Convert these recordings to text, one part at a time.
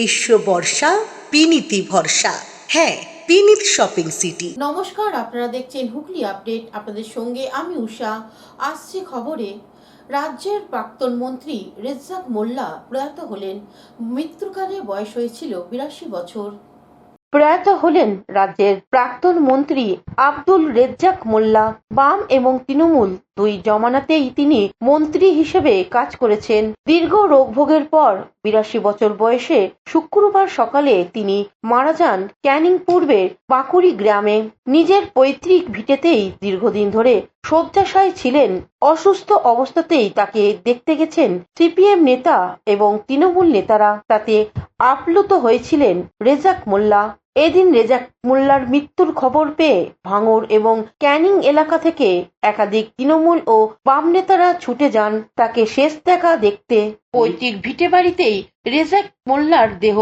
গ্রীষ্ম বর্ষা বিনীতি ভরসা। হ্যাঁ, বিনীত শপিং সিটি। নমস্কার, আপনারা দেখছেন হুগলি আপডেট। আপনাদের সঙ্গে আমি উষা। আসছে খবরে, রাজ্যের প্রাক্তন মন্ত্রী রেজ্জাক মোল্লা প্রয়াত হলেন। মৃত্যুকালে বয়স হয়েছিল 82 বছর। প্রয়াত হলেন রাজ্যের প্রাক্তন মন্ত্রী আব্দুল রেজ্জাক মোল্লা। বাম এবং তৃণমূল দুই জমানাতেই তিনি মন্ত্রী হিসেবে কাজ করেছেন। দীর্ঘ রোগভোগের পর 82 বছর বয়সে শুক্রবার সকালে তিনি মারা যান ক্যানিং পূর্বের বাকুড়ি গ্রামে। নিজের পৈতৃক ভিটেতেই দীর্ঘদিন ধরে শয্যাশায়ী ছিলেন। অসুস্থ অবস্থাতেই তাকে দেখতে গেছেন সিপিএম নেতা এবং তৃণমূল নেতারা। তাতে আপ্লুত হয়েছিলেন রেজ্জাক মোল্লা। এদিন রেজ্জাক মোল্লার মৃত্যুর খবর পেয়ে ভাঙড় এবং ক্যানিং এলাকা থেকে একাধিক তৃণমূল ও বাম নেতারা ছুটে যান তাকে শেষ দেখা দেখতে। পৈতৃক ভিটে বাড়িতেই রেজ্জাক মোল্লার দেহ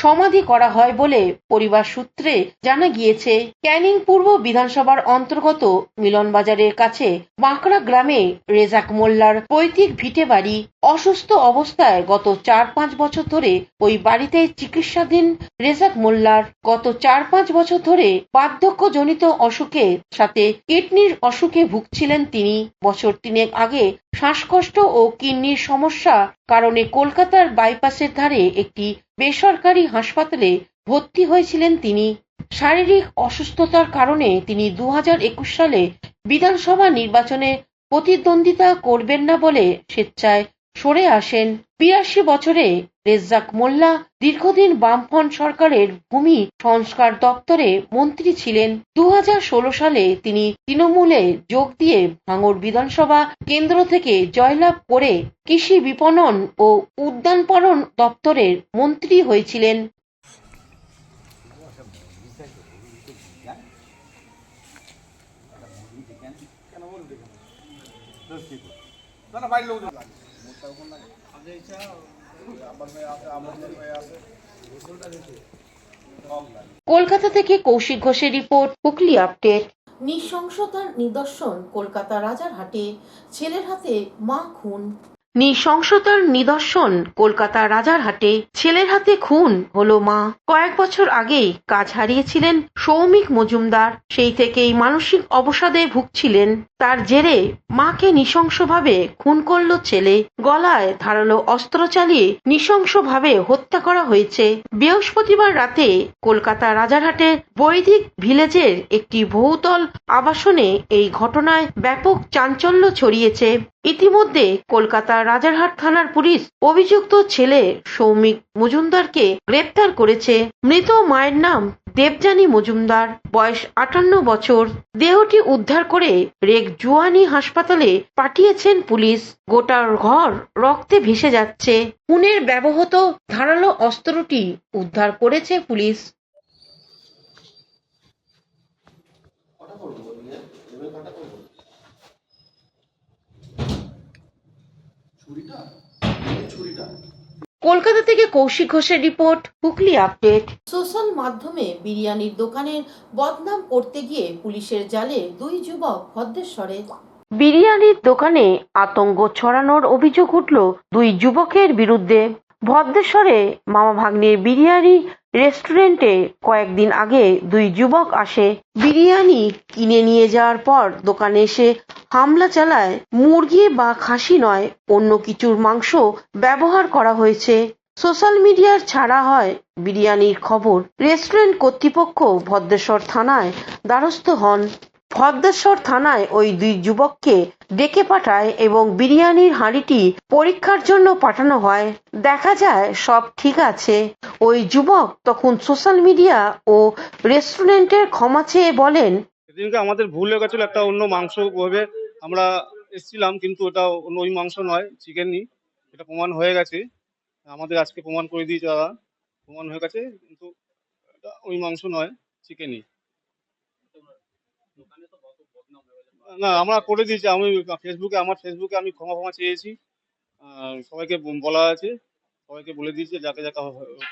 সমাধি করা হয় বলে পরিবার সূত্রে জানা গিয়েছে। ক্যানিং পূর্ব বিধানসভার অন্তর্গত মিলনবাজারের কাছে বাঁকড়া গ্রামে রেজ্জাক মোল্লার পৈতৃক ভিটে বাড়ি। অসুস্থ অবস্থায় গত 4-5 বছর ধরে ওই বাড়িতে চিকিৎসাধীন রেজ্জাক মোল্লার। গত 4-5 বছর ধরে বার্ধক্যজনিত অসুখের সাথে কিডনির অসুখে ভুগছিলেন তিনি। বছর 3 আগে শ্বাসকষ্ট ও কিডনির সমস্যা কারণে কলকাতার বাইপাসের ধারে একটি বেসরকারি হাসপাতালে ভর্তি হয়েছিলেন তিনি। শারীরিক অসুস্থতার কারণে তিনি 2021 সালে বিধানসভা নির্বাচনে প্রতিদ্বন্দ্বিতা করবেন না বলে স্বেচ্ছায় সরে আসেন। 82 বছরে রেজ্জাক মোল্লা দীর্ঘদিন বামফ্রন্ট সরকারের ভূমি সংস্কার দপ্তরে মন্ত্রী ছিলেন। 2016 সালে তিনি তৃণমূলে যোগ দিয়ে ভাঙড় বিধানসভা কেন্দ্র থেকে জয়লাভ করে কৃষি বিপণন ও উদ্যানপালন দপ্তরের মন্ত্রী হয়েছিলেন। কলকাতা থেকে কৌশিক ঘোষের রিপোর্ট, হুগলি আপডেট। নৃশংসতার নিদর্শন কলকাতা রাজারহাটে, ছেলের হাতে মা খুন। নৃশংসতার নিদর্শন কলকাতা রাজারহাটে, ছেলের হাতে খুন হলো মা। কয়েক বছর আগেই কাজ হারিয়েছিলেন সৌমিক মজুমদার। সেই থেকেই মানসিক অবসাদে ভুগছিলেন। তার জেরে মাকে নৃশংসভাবে খুন করল ছেলে। গলায় ধারালো অস্ত্র চালিয়ে নৃশংসভাবে হত্যা করা হয়েছে। বৃহস্পতিবার রাতে কলকাতা রাজারহাটের বৈদিক ভিলেজের একটি বহুতল আবাসনে এই ঘটনায় ব্যাপক চাঞ্চল্য ছড়িয়েছে। ইতিমধ্যে কলকাতা রাজারহাট থানার পুলিশ অভিযুক্ত ছেলে সৌমিক মজুমদারকে গ্রেপ্তার করেছে। মৃত মায়ের নাম দেবযানী মজুমদার, বয়স 58 বছর। দেহটি উদ্ধার করে রেগজুয়ানি হাসপাতালে পাঠিয়েছেন পুলিশ। গোটা ঘর রক্তে ভেসে যাচ্ছে। খুনের ব্যবহৃত ধারালো অস্ত্রটি উদ্ধার করেছে পুলিশ। কলকাতা থেকে কৌশিক ঘোষের রিপোর্ট, হুগলি আপডেট। সোশ্যাল মাধ্যমে বিরিয়ানির দোকানের বদনাম করতে গিয়ে পুলিশের জালে 2 যুবক ভদ্রেশ্বরে। বিরিয়ানির দোকানে আতঙ্ক ছড়ানোর অভিযোগ উঠল 2 যুবকের বিরুদ্ধে। ভদ্রেশ্বরে মামা ভাগ্নের বিরিয়ানি রেস্টুরেন্টে কয়েকদিন আগে 2 যুবক আসে। বিরিয়ানি কিনে নিয়ে যাওয়ার পর দোকানে এসে হামলা চালায়। মুরগি বা খাসি নয়, অন্য কিছুর মাংস ব্যবহার করা হয়েছে। সোশ্যাল মিডিয়ার ছাড়া হয় বিরিয়ানির খবর। রেস্টুরেন্ট কর্তৃপক্ষ ভদ্রেশ্বর থানায় দ্বারস্থ হন। ভদ্রেশ্বর থানায় ওই 2 যুবককে ডেকে পাঠায় এবং বিরিয়ানির হাঁড়িটি পরীক্ষার জন্য পাঠানো হয়। দেখা যায় সব ঠিক আছে। ওই যুবক তখন সোশ্যাল মিডিয়া ও রেস্টুরেন্টের ক্ষমা চেয়ে বলেন, সেদিনকে আমাদের ভুল হয়ে গেছিল, একটা অন্য মাংস ভাবে আমরা এসেছিলাম, কিন্তু ওটা ওই মাংস নয়, চিকেনই। এটা প্রমাণ হয়ে গেছে, আমাদের আজকে প্রমাণ করে দিয়েছে দাদা, প্রমাণ হয়ে গেছে, কিন্তু এটা ওই মাংস নয়, চিকেনই। না, আমরা করে দিয়েছি। আমি আমার ফেসবুকে আমি ক্ষমা চেয়েছি। সবাইকে বলা আছে, সবাইকে বলে দিয়েছি, যাকে যাকে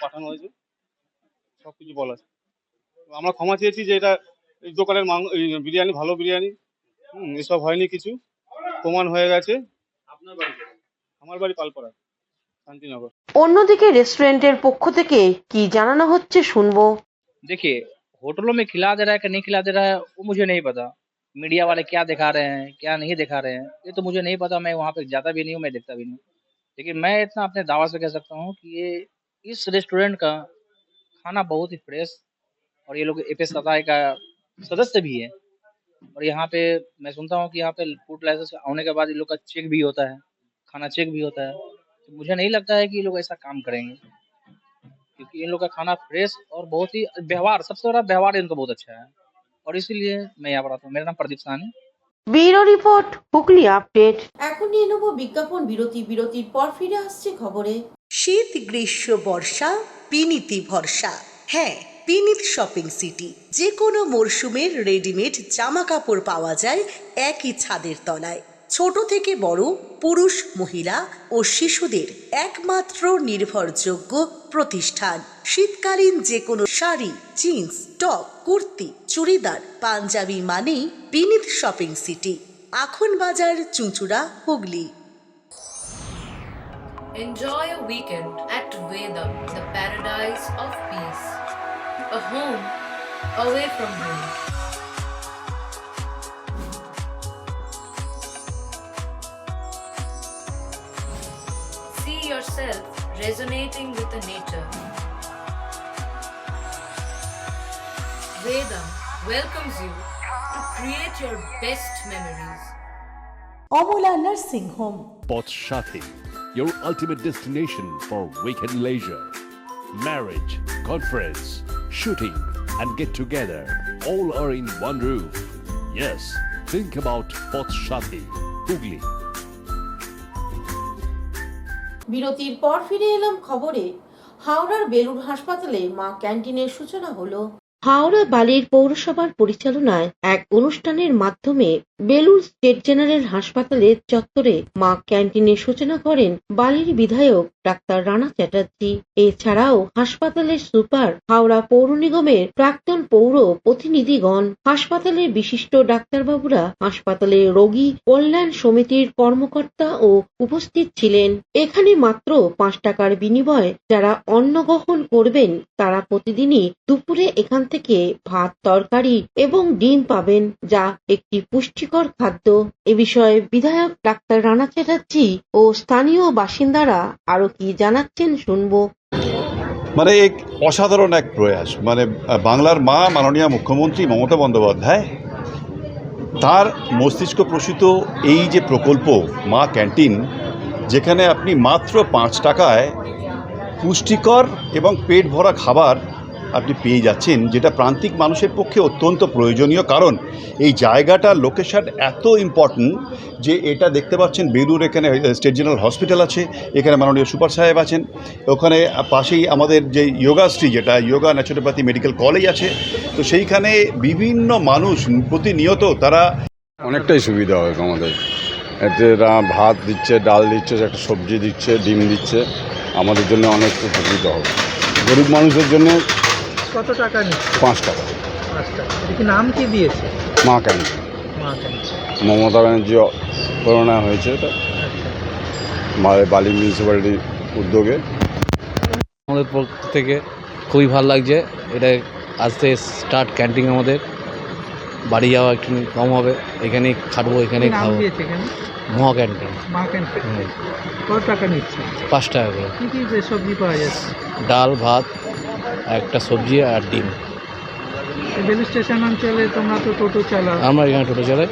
পাঠানো হয়েছে সবকিছু বলা আছে। আমরা ক্ষমা চেয়েছি যে এটা এই দোকানের বিরিয়ানি ভালো বিরিয়ানি, এসব হয়নি কিছু, প্রমাণ হয়ে গেছে। আমার বাড়ি পালপাড়া, শান্তিনগর। অন্যদিকে রেস্টুরেন্টের পক্ষ থেকে কি জানানো হচ্ছে শুনবো। देखिए, होटलों में खिला दे रहा है कि नहीं खिला दे रहा है वो मुझे नहीं पता। मीडिया वाले क्या दिखा रहे हैं क्या नहीं दिखा रहे हैं ये तो मुझे नहीं पता। मैं वहाँ पे जाता भी नहीं हूँ, मैं देखता भी नहीं हूँ। लेकिन मैं इतना अपने दावा से कह सकता हूँ कि ये इस रेस्टोरेंट का खाना बहुत ही फ्रेश, और ये लोग एफएसएसआई का सदस्य भी है। और यहाँ पे मैं सुनता हूँ कि यहाँ पे फूड लाइसेंस होने के बाद इन लोग का चेक भी होता है, खाना चेक भी होता है। तो मुझे नहीं लगता है कि ये लोग ऐसा काम करेंगे, क्योंकि इन लोग का खाना फ्रेश और बहुत ही व्यवहार, सबसे बड़ा व्यवहार इनका बहुत अच्छा है, और इसीलिए मैं यहाँ पर आता हूँ। मेरा नाम Pradeep Sahni. Bureau report, Hooghly update. এখন নিয়ে নেব বিজ্ঞাপন বিরতি। বিরতির পর ফিরে আসছে খবরে। শীত গ্রীষ্ম বর্ষা পিনিতি ভরসা। হ্যাঁ, পিনিত শপিং সিটি। যে কোনো মরশুমের রেডিমেড জামা কাপড় পাওয়া যায় একই ছাদের তলায়। ছোট থেকে বড়, পুরুষ মহিলা ও শিশুদের একমাত্র নির্ভরযোগ্য প্রতিষ্ঠান। শীতকালীন যে কোনো শাড়ি, জিন্স, টপ, কুর্তি, চুড়িদার, পাঞ্জাবি মানেই পিনিত শপিং সিটি। আখন বাজার, চুঁচুড়া, Hooghly. Enjoy a weekend at Vedam, the paradise of peace. A home away from home. See yourself resonating with the nature. Vedam welcomes you to create your best memories. Amala nursing home. Potshati, your ultimate destination for weekend leisure. Marriage, conference, shooting, and get together all are in one roof. Yes, think about Potshati, Hugli. বিরতির পর ফিরে এলাম খবরে। হাওড়ার বেলুড় হাসপাতালে মা ক্যান্টিনের সূচনা হলো। হাওড়া বালির পৌরসভার পরিচালনায় এক অনুষ্ঠানের মাধ্যমে বেলুড় স্টেট জেনারেল হাসপাতালের চত্বরে মা ক্যান্টিনের সূচনা করেন বালির বিধায়ক ডাক্তার রানা চ্যাটার্জি। এছাড়াও হাসপাতালের সুপার, হাওড়া পৌর নিগমের প্রাক্তন পৌর প্রতিনিধিগণ, হাসপাতালের বিশিষ্ট ডাক্তারবাবুরা, হাসপাতালের রোগী কল্যাণ সমিতির কর্মকর্তা ও উপস্থিত ছিলেন। এখানে মাত্র 5 টাকার বিনিময়ে যারা অন্ন গ্রহণ করবেন তারা প্রতিদিনই দুপুরে এখান থেকে ভাত, তরকারি এবং ডিম পাবেন, যা একটি পুষ্টিকর খাদ্য। এ বিষয়ে বিধায়ক ডাক্তার রানা চ্যাটার্জি ও স্থানীয় বাসিন্দারা আরো কি জানাচ্ছেন শুনবো। মানে এক অসাধারণ এক প্রয়াস, মানে বাংলার মা মাননীয় মুখ্যমন্ত্রী মমতা বন্দ্যোপাধ্যায় তার মস্তিষ্ক প্রসূত এই যে প্রকল্প মা ক্যান্টিন, যেখানে আপনি মাত্র 5 টাকায় পুষ্টিকর এবং পেট ভরা খাবার আপনি পেয়ে যাচ্ছেন, যেটা প্রান্তিক মানুষের পক্ষে অত্যন্ত প্রয়োজনীয়। কারণ এই জায়গাটার লোকেশন এত ইম্পর্ট্যান্ট যে এটা দেখতে পাচ্ছেন বেলুর, এখানে স্টেট জেনারেল হসপিটাল আছে, এখানে মাননীয় সুপার সাহেব আছেন, ওখানে পাশেই আমাদের যে যোগাশ্রী, যেটা যোগা ন্যাচুরোপ্যাথি মেডিকেল কলেজ আছে। তো সেইখানে বিভিন্ন মানুষ প্রতিনিয়ত তারা অনেকটাই সুবিধা হয় আমাদের। এতে ভাত দিচ্ছে, ডাল দিচ্ছে, একটা সবজি দিচ্ছে, ডিম দিচ্ছে, আমাদের জন্য অনেক উপকৃত হবে। গরিব মানুষের জন্য কত টাকা নিচ্ছে? 5 টাকা। 5 টাকা। এটা নাম কি দিয়েছে? মা ক্যান্টিন। মা ক্যান্টিন মমতা ব্যানার্জি প্রেরণা হয়েছে এটা, বালি মিউনিসিপ্যালিটির উদ্যোগে। আমাদের পক্ষ থেকে খুবই ভালো লাগছে। এটা আজকে স্টার্ট ক্যান্টিন, আমাদের বাড়ি যাওয়া একটু কম হবে, এখানেই খাটবো, এখানেই খাবো। মহা ক্যান্টিন। মা ক্যান্টিন কত টাকা নিচ্ছে? 5 টাকা করে। কী কী সবজি পাওয়া যাচ্ছে? ডাল, ভাত, একটা সবজি আর ডিম। বেলুড় স্টেশন অঞ্চলে তোমরা তো টোটো চালাও? আমরা এখানে টোটো চালাই।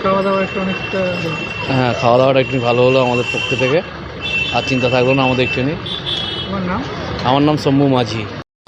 খাওয়া দাওয়া একটু অনেকটা? হ্যাঁ, খাওয়া দাওয়াটা একটু ভালো হলো আমাদের পক্ষ থেকে, আর চিন্তা থাকলো না আমাদের একটু। তোমার নাম? আমার নাম শম্ভু মাঝি।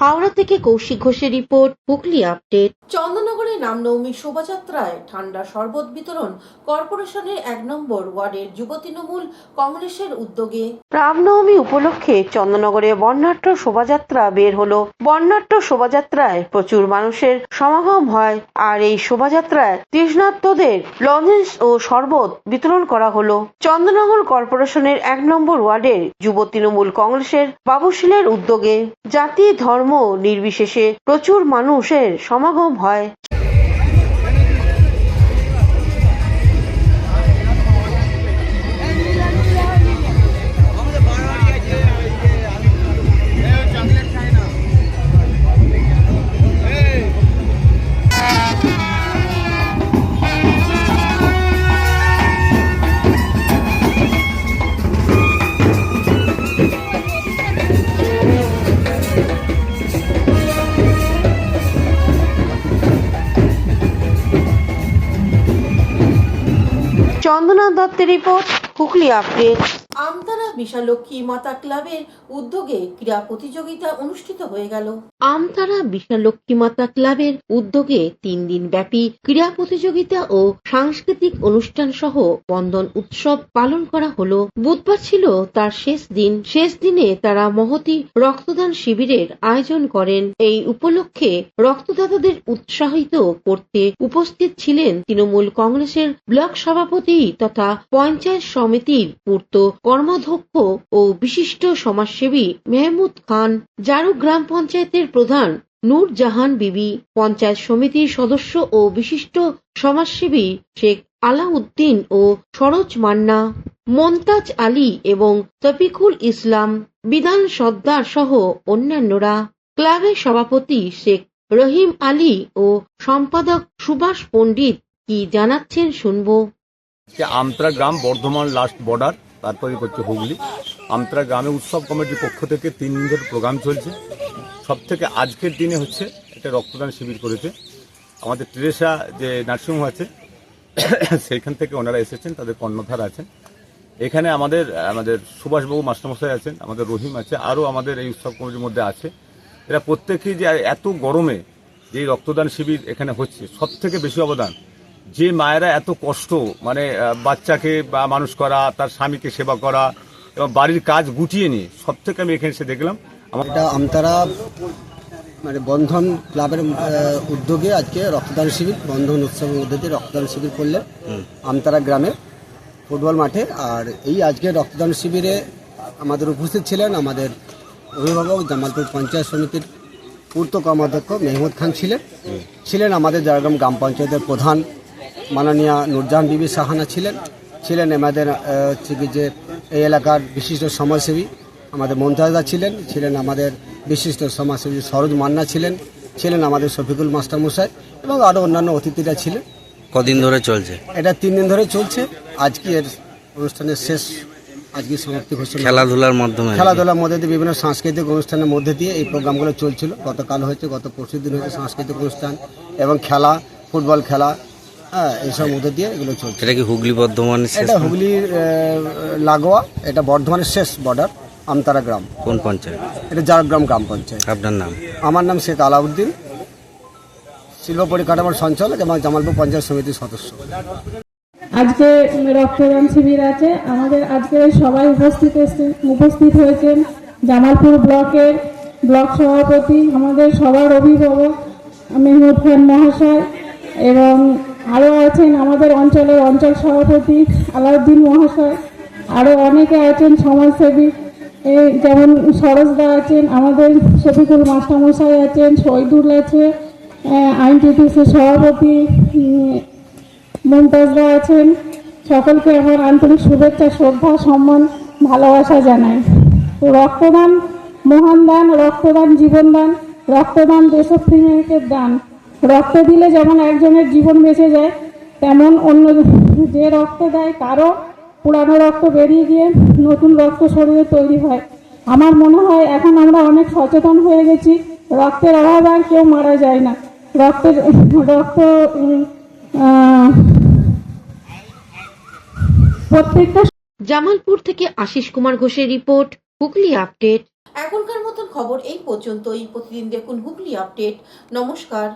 হাওড়া থেকে কৌশিক ঘোষের রিপোর্ট, হুগলি আপডেট। চন্দননগরে রামনবমী শোভাযাত্রায় ঠান্ডা শরবত বিতরণ কর্পোরেশনের 1 নম্বর ওয়ার্ডের যুব তৃণমূল কংগ্রেসের উদ্যোগে। রামনবমী উপলক্ষে চন্দননগরে বর্ণাঢ্য শোভাযাত্রা বের হলো। বর্ণাঢ্য শোভাযাত্রায় প্রচুর মানুষের সমাগম হয়, আর এই শোভাযাত্রায় তৃষ্ণার্তদের লজেন্স ও শরবত বিতরণ করা হলো। চন্দননগর কর্পোরেশনের 1 নম্বর ওয়ার্ডের যুব তৃণমূল কংগ্রেসের বাবুশিলের উদ্যোগে জাতি ধর্ম নির্বিশেষে প্রচুর মানুষের সমাগম হয়। চন্দনা দত্তের রিপোর্ট, হুগলি আপডেট। আমতারা বিশালক্ষী মাতা ক্লাবের উদ্যোগে ক্রীড়া প্রতিযোগিতা অনুষ্ঠিত হয়ে গেল। আমতারা বিশালক্ষী মাতা ক্লাবের উদ্যোগে 3 দিন ব্যাপী ক্রীড়া প্রতিযোগিতা ও সাংস্কৃতিক অনুষ্ঠান সহ বন্ধন উৎসব পালন করা হলো। বুধবার ছিল তার শেষ দিন। শেষ দিনে তারা মহতী রক্তদান শিবিরের আয়োজন করেন। এই উপলক্ষে রক্তদাতাদের উৎসাহিত করতে উপস্থিত ছিলেন তৃণমূল কংগ্রেসের ব্লক সভাপতি তথা পঞ্চায়েত সমিতির পূর্ত কর্মাধ্যক্ষ ও বিশিষ্ট সমাজসেবী মেহমুদ খান, জারু গ্রাম পঞ্চায়েতের প্রধান নূর জাহান বিবি, পঞ্চায়েত সমিতির সদস্য ও বিশিষ্ট সমাজসেবী শেখ আলাউদ্দিন ও সরোজ মান্না, মমতাজ আলী এবং তফিকুল ইসলাম, বিধান সর্দার সহ অন্যান্যরা। ক্লাবের সভাপতি শেখ রহিম আলী ও সম্পাদক সুভাষ পণ্ডিত কি জানাচ্ছেন শুনবো। আমতরা গ্রাম বর্ধমান লাস্ট বর্ডার, তারপরে হচ্ছে হুগলি। আমতরা গ্রামে উৎসব কমিটির পক্ষ থেকে 3 দিনের প্রোগ্রাম চলছে। সব থেকে আজকের দিনে হচ্ছে একটা রক্তদান শিবির করেছে আমাদের টেরেসা যে নার্সিংহোম আছে সেইখান থেকে ওনারা এসেছেন, তাদের কর্ণধার আছেন। এখানে আমাদের সুভাষবাবু মাস্টারমশাই আছেন, আমাদের রহিম আছে, আরও আমাদের এই উৎসব কমিটির মধ্যে আছে। এরা প্রত্যেকেই যে এত গরমে যে রক্তদান শিবির এখানে হচ্ছে, সব থেকে বেশি অবদান যে মায়েরা এত কষ্ট, মানে বাচ্চাকে বা মানুষ করা, তার স্বামীকে সেবা করা এবং বাড়ির কাজ গুটিয়ে নিয়ে, সব থেকে আমি এখানে এসে দেখলাম। এটা আমতারা মানে বন্ধন ক্লাবের উদ্যোগে আজকে রক্তদান শিবির, বন্ধন উৎসবের মধ্যে দিয়ে রক্তদান শিবির করলেন আমতারা গ্রামে ফুটবল মাঠে। আর এই আজকে রক্তদান শিবিরে আমাদের উপস্থিত ছিলেন আমাদের অভিভাবক জামালপুর পঞ্চায়েত সমিতির পূর্ত কর্মাধ্যক্ষ মেহমুদ খান ছিলেন আমাদের জারগ্রাম গ্রাম পঞ্চায়েতের প্রধান মাননীয়া নুরজাহান বিবি সাহানা ছিলেন আমাদের হচ্ছে কি যে এই এলাকার বিশিষ্ট সমাজসেবী আমাদের মমতাজদা ছিলেন আমাদের বিশিষ্ট সমাজসেবী সরোজ মান্না ছিলেন আমাদের শফিকুল মাস্টারমশাই এবং আরও অন্যান্য অতিথিরা ছিলেন। কদিন ধরে চলছে এটা 3 দিন ধরে চলছে। আজকে এর অনুষ্ঠানের শেষ, আজকে সমাপ্তি ঘোষণা। খেলাধুলার মধ্যে দিয়ে বিভিন্ন সাংস্কৃতিক অনুষ্ঠানের মধ্যে দিয়ে এই প্রোগ্রামগুলো চলছিল। গতকাল হয়েছে, গত পরশু দিন হয়েছে সাংস্কৃতিক অনুষ্ঠান এবং খেলা, ফুটবল খেলা, হ্যাঁ, এইসব মধ্যে দিয়ে এগুলো চলছে। এটা কি হুগলি বর্ধমান? এটা হুগলির লাগোয়া, এটা বর্ধমানের শেষ বর্ডার আমতারা গ্রাম। কোন পঞ্চায়েত? এটা জারগ্রাম গ্রাম পঞ্চায়েত। আপনার নাম? আমার নাম শেখ আলাউদ্দিন, শিল্প পরিকাঠামোর সঞ্চালক এবং জামালপুর পঞ্চায়েত সমিতির সদস্য। আজকে রক্তদান শিবির আছে আমাদের। আজকে সবাই উপস্থিত হয়েছেন জামালপুর ব্লকের ব্লক সভাপতি, আমাদের সবার অভিভাবক মেহমুদ খান মহাশয়, এবং আরও আছেন আমাদের অঞ্চলের অঞ্চল সভাপতি আলাউদ্দিন মহাশয়, আরও অনেকে আছেন সমাজসেবী, যেমন সরোজদা আছেন, আমাদের শফিকুল মাস্টারমশাই আছেন, শহীদুল আছে, আইনটিটিসির সভাপতি মমতাজদা আছেন। সকলকে আমার আন্তরিক শুভেচ্ছা, শ্রদ্ধা, সম্মান, ভালোবাসা জানাই। তো রক্তদান মহান দান, রক্তদান জীবনদান, রক্তদান দেশপ্রেমিকের দান। রক্ত দিলে যেমন একজনের জীবন বেঁচে যায়, তেমন অন্য যে রক্ত দেয় কারো পুরানো রক্ত বেরিয়ে গিয়ে নতুন রক্ত শরীরে তৈরি হয়। আমার মনে হয় এখন আমরা অনেক সচেতন হয়ে গেছি, রক্তের অভাবে আর কেউ মারা যায় না। রক্ত প্রত্যেকটা। জামালপুর থেকে আশিস কুমার ঘোষের রিপোর্ট, হুগলি আপডেট। এখনকার মতন খবর এই পর্যন্তই। প্রতিদিন দেখুন হুগলি আপডেট। নমস্কার।